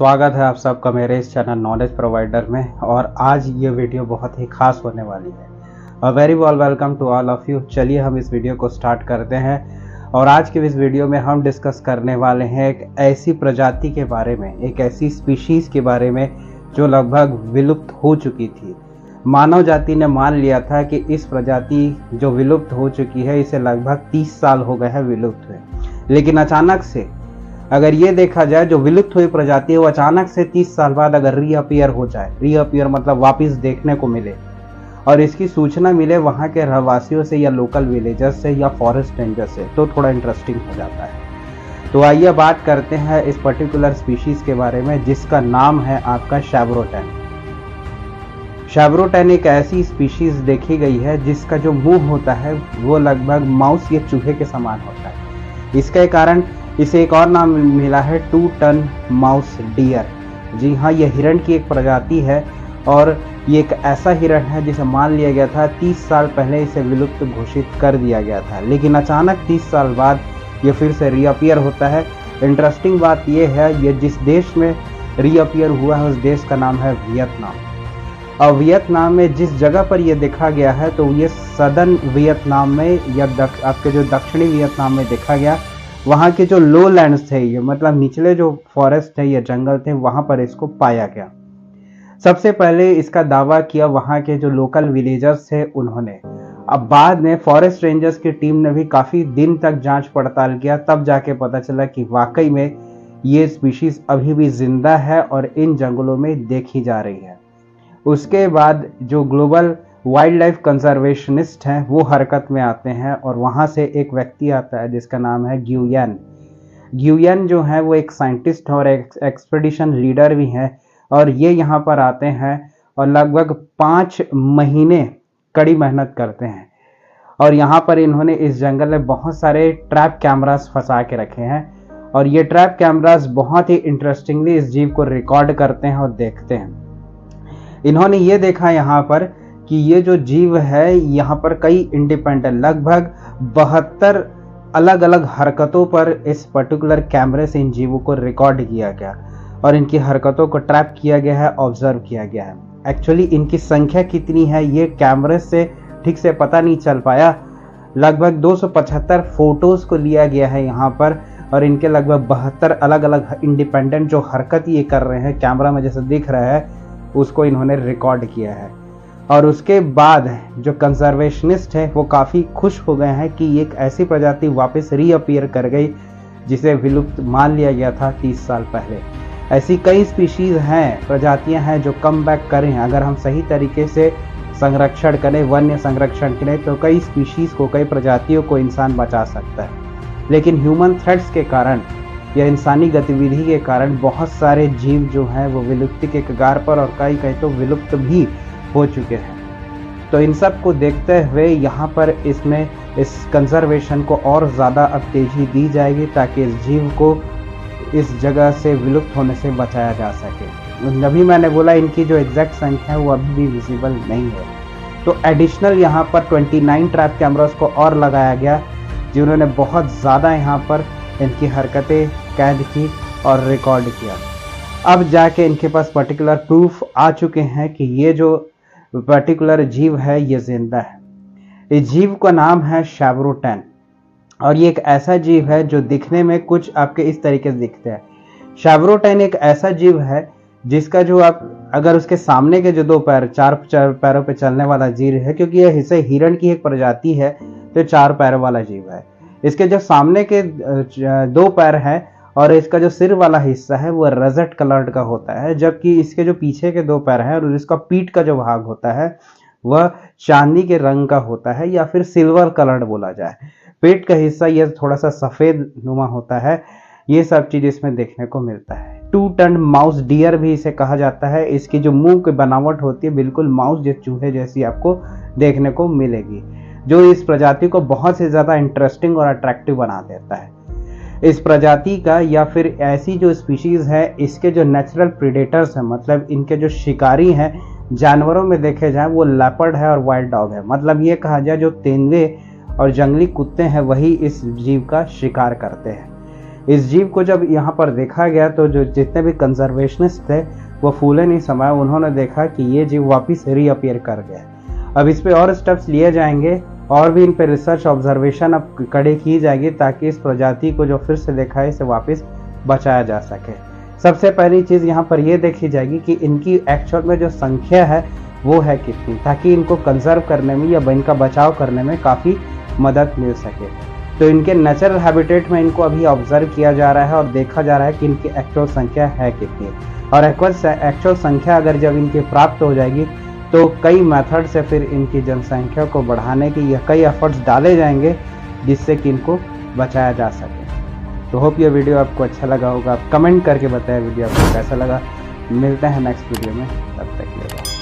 स्वागत है आप सबका मेरे इस चैनल नॉलेज प्रोवाइडर में। और आज ये वीडियो बहुत ही खास होने वाली है। A very welcome to all of you. चलिए हम इस वीडियो को स्टार्ट करते हैं। और आज के इस वीडियो में हम डिस्कस करने वाले हैं एक ऐसी प्रजाति के बारे में, एक ऐसी स्पीशीज़ के बारे में जो लगभग विलुप्त हो चुकी थी। मानव जाति ने मान लिया था कि इस प्रजाति जो विलुप्त हो चुकी है इसे लगभग 30 साल हो गए हैं विलुप्त हुए। लेकिन अचानक से अगर ये देखा जाए जो विलुप्त हुई प्रजाति है वो अचानक से 30 साल बाद अगर रीअपियर हो जाए, रीअपियर मतलब वापस देखने को मिले और इसकी सूचना मिले वहाँ के रहवासियों से या लोकल विलेजर्स से या फॉरेस्ट रेंजर से, तो थोड़ा इंटरेस्टिंग हो जाता है। तो आइए बात करते हैं इस पर्टिकुलर स्पीशीज के बारे में जिसका नाम है आपका शैब्रोटैन। शैब्रोटैन एक ऐसी स्पीशीज देखी गई है जिसका जो मुंह होता है वो लगभग माउस या चूहे के समान होता है। इसके कारण इसे एक और नाम मिला है 2 टन माउस डियर। जी हाँ, यह हिरण की एक प्रजाति है और ये एक ऐसा हिरण है जिसे मान लिया गया था 30 साल पहले इसे विलुप्त घोषित कर दिया गया था, लेकिन अचानक 30 साल बाद ये फिर से रीअपियर होता है। इंटरेस्टिंग बात यह है ये जिस देश में रीअपियर हुआ है उस देश का नाम है वियतनाम। और वियतनाम में जिस जगह पर यह देखा गया है तो ये सदर्न वियतनाम में या आपके जो दक्षिणी वियतनाम में देखा गया। वहाँ के जो लो लैंड्स थे, ये मतलब निचले जो फॉरेस्ट थे या जंगल थे, वहाँ पर इसको पाया गया। सबसे पहले इसका दावा किया वहाँ के जो लोकल विलेजर्स थे उन्होंने। अब बाद में फॉरेस्ट रेंजर्स की टीम ने भी काफ़ी दिन तक जांच पड़ताल किया, तब जाके पता चला कि वाकई में ये स्पीशीज़ अभी भी जिंदा है और इन जंगलों में देखी जा रही है। उसके बाद जो ग्लोबल वाइल्ड लाइफ कंजर्वेशनिस्ट हैं वो हरकत में आते हैं और वहाँ से एक व्यक्ति आता है जिसका नाम है गुयेन। गुयेन जो है वो एक साइंटिस्ट और एक एक्सपेडिशन लीडर भी हैं और ये यहाँ पर आते हैं और लगभग 5 महीने कड़ी मेहनत करते हैं। और यहाँ पर इन्होंने इस जंगल में बहुत सारे ट्रैप कैमरास फंसा के रखे हैं और ये ट्रैप कैमरास बहुत ही इंटरेस्टिंगली इस जीव को रिकॉर्ड करते हैं और देखते हैं। इन्होंने ये देखा यहाँ पर कि ये जो जीव है यहाँ पर कई इंडिपेंडेंट लगभग 72 अलग अलग हरकतों पर इस पर्टिकुलर कैमरे से इन जीवों को रिकॉर्ड किया गया और इनकी हरकतों को ट्रैप किया गया है, ऑब्जर्व किया गया है। एक्चुअली इनकी संख्या कितनी है ये कैमरे से ठीक से पता नहीं चल पाया। लगभग 275 फोटोज को लिया गया है यहाँ पर और इनके लगभग 72 अलग अलग इंडिपेंडेंट जो हरकत ये कर रहे हैं कैमरा में जैसे दिख रहा है उसको इन्होंने रिकॉर्ड किया है। और उसके बाद जो कंजर्वेशनिस्ट है वो काफ़ी खुश हो गए हैं कि एक ऐसी प्रजाति वापस रीअपियर कर गई जिसे विलुप्त मान लिया गया था 30 साल पहले। ऐसी कई स्पीशीज़ हैं, प्रजातियां हैं जो कम बैक करें। अगर हम सही तरीके से संरक्षण करें, वन्य संरक्षण करें तो कई स्पीशीज़ को, कई प्रजातियों को इंसान बचा सकता है। लेकिन ह्यूमन थ्रेट्स के कारण या इंसानी गतिविधि के कारण बहुत सारे जीव जो हैं वो विलुप्ति के कगार पर और कई तो विलुप्त भी हो चुके हैं। तो इन सब को देखते हुए यहाँ पर इसमें इस कंजर्वेशन को और ज़्यादा अब तेज़ी दी जाएगी ताकि इस जीव को इस जगह से विलुप्त होने से बचाया जा सके। अभी मैंने बोला इनकी जो एग्जैक्ट संख्या है वो अभी भी विजिबल नहीं है। तो एडिशनल यहाँ पर 29 ट्रैप कैमरास को और लगाया गया जिन्होंने बहुत ज़्यादा यहाँ पर इनकी हरकतें कैद की और रिकॉर्ड किया। अब जाके इनके पास पर्टिकुलर प्रूफ आ चुके हैं कि ये जो पर्टिकुलर जीव है ये जिंदा है। इस जीव का नाम है शैब्रोटैन और ये एक ऐसा जीव है जो दिखने में कुछ आपके इस तरीके से दिखते हैं। शैब्रोटैन एक ऐसा जीव है जिसका जो आप अगर उसके सामने के जो 2 पैर, 4 पैरों पे चलने वाला जीव है, क्योंकि यह हिस्से हिरण की एक प्रजाति है तो 4 पैरों वाला जीव है। इसके जो सामने के 2 पैर हैं और इसका जो सिर वाला हिस्सा है वो रजट कलर्ड का होता है, जबकि इसके जो पीछे के 2 पैर हैं और इसका पीठ का जो भाग होता है वह चांदी के रंग का होता है या फिर सिल्वर कलर्ड बोला जाए। पेट का हिस्सा यह थोड़ा सा सफ़ेद नुमा होता है। ये सब चीज़ इसमें देखने को मिलता है। 2 टन माउस डियर भी इसे कहा जाता है। इसकी जो मुंह की बनावट होती है बिल्कुल माउस या चूहे जैसी आपको देखने को मिलेगी, जो इस प्रजाति को बहुत से ज़्यादा इंटरेस्टिंग और अट्रैक्टिव बना देता है। इस प्रजाति का या फिर ऐसी जो स्पीशीज़ है इसके जो नेचुरल प्रीडेटर्स हैं, मतलब इनके जो शिकारी हैं जानवरों में देखे जाए वो लेपर्ड है और वाइल्ड डॉग है। मतलब ये कहा जाए जो तेंदुए और जंगली कुत्ते हैं वही इस जीव का शिकार करते हैं। इस जीव को जब यहाँ पर देखा गया तो जो जितने भी कंजर्वेशनिस्ट थे वो फूले नहीं समाये, उन्होंने देखा कि ये जीव वापस रीअपियर कर गया। अब इस पे और स्टेप्स लिए जाएंगे और भी इन पे रिसर्च ऑब्जर्वेशन अब कड़ी की जाएगी ताकि इस प्रजाति को जो फिर से देखा है इसे वापस बचाया जा सके। सबसे पहली चीज़ यहाँ पर ये देखी जाएगी कि इनकी एक्चुअल में जो संख्या है वो है कितनी, ताकि इनको कंजर्व करने में या इनका बचाव करने में काफ़ी मदद मिल सके। तो इनके नेचुरल हैबिटेट में इनको अभी ऑब्जर्व किया जा रहा है और देखा जा रहा है कि इनकी एक्चुअल संख्या है कितनी, और एक्चुअल संख्या अगर जब इनकी प्राप्त हो जाएगी तो कई मेथड से फिर इनकी जनसंख्या को बढ़ाने की या कई एफर्ट्स डाले जाएंगे जिससे कि इनको बचाया जा सके। तो होप ये वीडियो आपको अच्छा लगा होगा। आप कमेंट करके बताएं वीडियो आपको कैसा लगा। मिलते हैं नेक्स्ट वीडियो में, तब तक के लिए।